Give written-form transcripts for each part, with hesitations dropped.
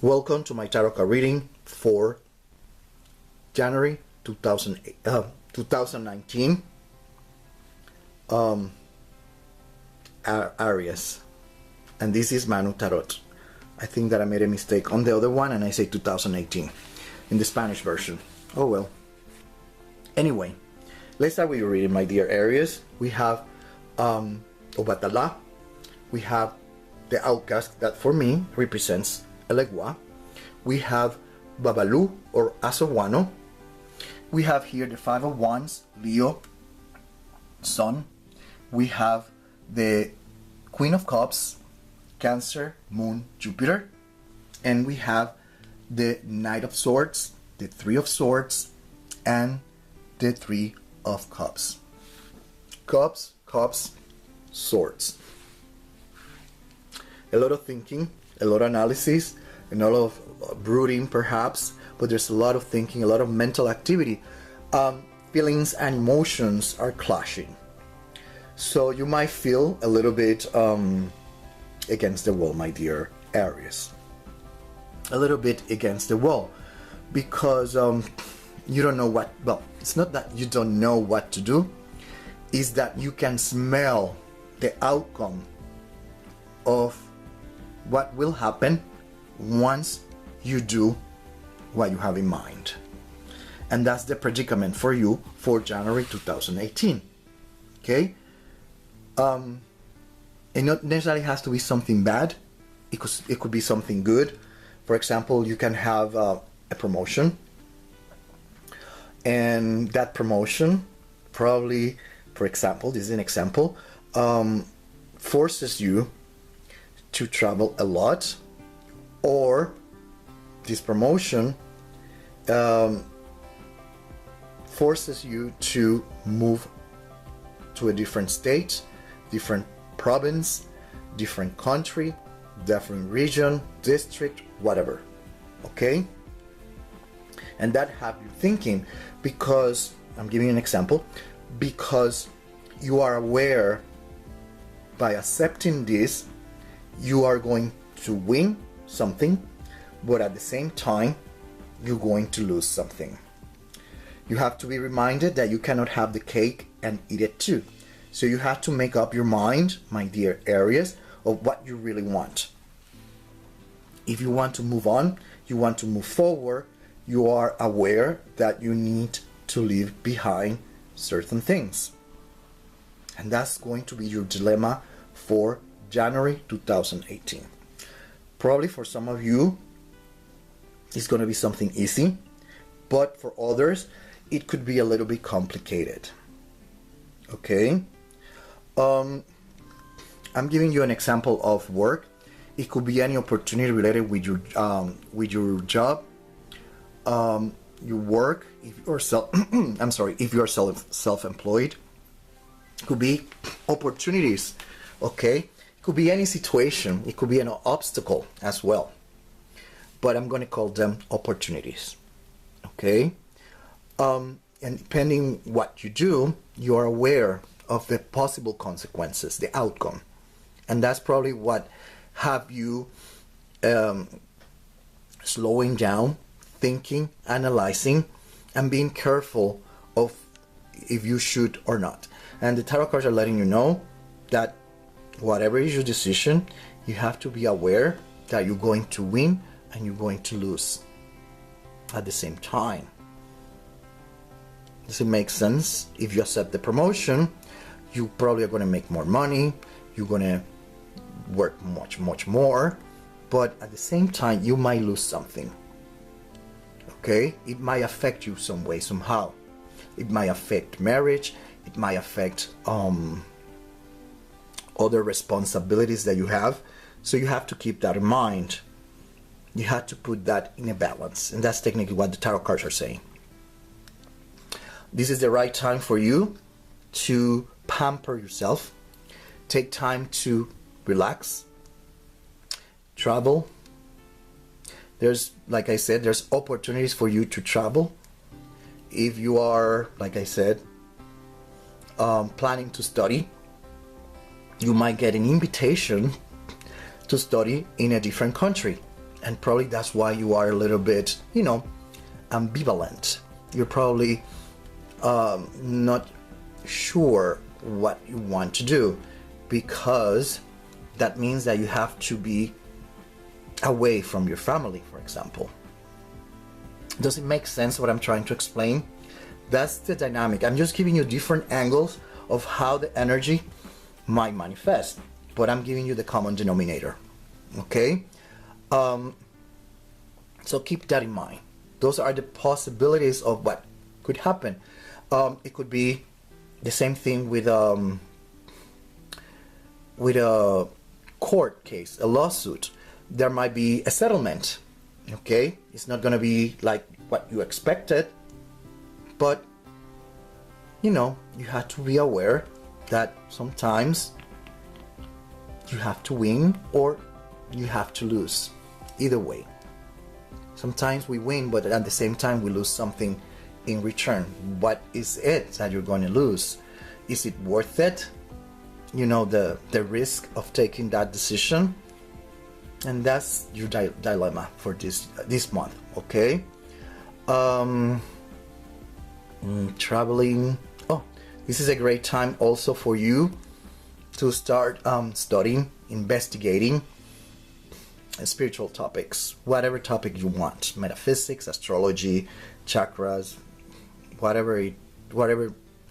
Welcome to my tarot card reading for January 2019. Aries. And this is Manu Tarot. I think that I made a mistake on the other one and I say 2018 in the Spanish version. Oh well. Anyway, let's start with your reading, my dear Aries. We have Obatala. We have the outcast that for me represents Elegua. We have Babalu or Asowano. We have here the Five of Wands, Leo, Sun. We have the Queen of Cups, Cancer, Moon, Jupiter. And we have the Knight of Swords, the Three of Swords, and the Three of Cups. Cups, swords. A lot of thinking, a lot of analysis, and a lot of brooding perhaps, but there's a lot of thinking, a lot of mental activity. Feelings and emotions are clashing. So you might feel a little bit against the wall, my dear Aries. A little bit against the wall because you don't know what, well, it's not that you don't know what to do, it's that you can smell the outcome of what will happen once you do what you have in mind. And that's the predicament for you for January 2018. Okay? It not necessarily has to be something bad. It could be something good. For example, you can have a promotion. And that promotion probably, for example, this is an example, forces you to travel a lot, or this promotion forces you to move to a different state, different province, different country, different region, district, whatever. Okay? And that have you thinking because, I'm giving you an example, because you are aware by accepting this, you are going to win something, but at the same time, you're going to lose something. You have to be reminded that you cannot have the cake and eat it too. So you have to make up your mind, my dear Aries, of what you really want. If you want to move on, you want to move forward, you are aware that you need to leave behind certain things. And that's going to be your dilemma for January 2018. Probably for some of you, it's going to be something easy, but for others, it could be a little bit complicated. Okay? I'm giving you an example of work. It could be any opportunity related with your job, your work. If you're if you're self-employed, it could be opportunities. Okay, it could be any situation. It could be an obstacle as well. But I'm going to call them opportunities. Okay, and depending what you do, you are aware of the possible consequences, the outcome, and that's probably what have you slowing down, thinking, analyzing, and being careful of if you should or not. And the tarot cards are letting you know that whatever is your decision, you have to be aware that you're going to win and you're going to lose at the same time. Does it make sense? If you accept the promotion, you probably are going to make more money, you're going to work much more, but at the same time you might lose something. Okay, it might affect you some way, somehow. It might affect marriage, it might affect other responsibilities that you have, so you have to keep that in mind. You have to put that in a balance, and that's technically what the tarot cards are saying. This is the right time for you to pamper yourself, take time to relax, travel. There's, like I said, there's opportunities for you to travel. If you are, like I said, planning to study, you might get an invitation to study in a different country And probably that's why you are a little bit, you know, ambivalent. You're probably not sure what you want to do, because that means that you have to be away from your family, for example. Does it make sense what I'm trying to explain? That's the dynamic. I'm just giving you different angles of how the energy might manifest, but I'm giving you the common denominator. Okay? So keep that in mind. Those are the possibilities of what could happen. It could be the same thing with a court case, a lawsuit. There might be a settlement. Okay? It's not going to be like what you expected, but you know, you have to be aware that sometimes you have to win or you have to lose. Either way. Sometimes we win, but at the same time we lose something in return. What is it that you're going to lose? Is it worth it? You know, the risk of taking that decision? And that's your dilemma for this month, okay? Traveling. Oh, this is a great time also for you to start studying, investigating spiritual topics, whatever topic you want, metaphysics, astrology, chakras, whatever you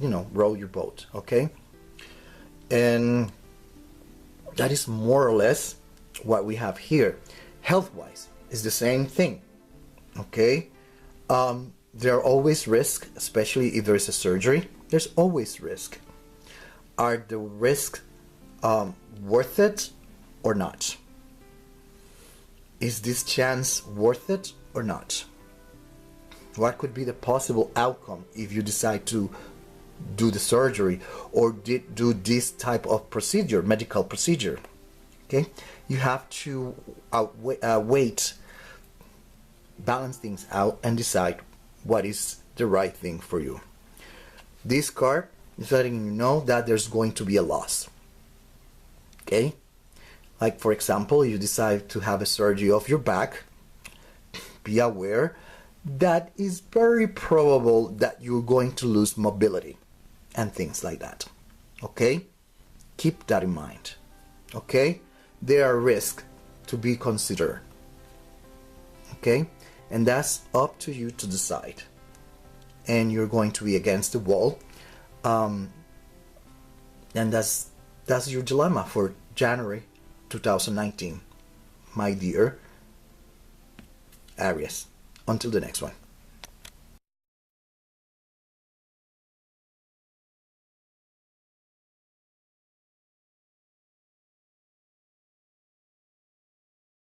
know, row your boat, okay? And that is more or less what we have here. Health-wise, is the same thing, okay? There are always risks, especially if there is a surgery. There's always risk. Are the risks worth it or not? Is this chance worth it or not? What could be the possible outcome if you decide to do the surgery or do this type of procedure, medical procedure? Okay, you have to wait, balance things out, and decide what is the right thing for you. This card is letting you know that there's going to be a loss. Okay, like for example, you decide to have a surgery of your back. Be aware that it's very probable that you're going to lose mobility and things like that. Okay, keep that in mind. Okay, there are risks to be considered. Okay, and that's up to you to decide. And you're going to be against the wall, and that's your dilemma for January 2019, my dear Aries. Until the next one.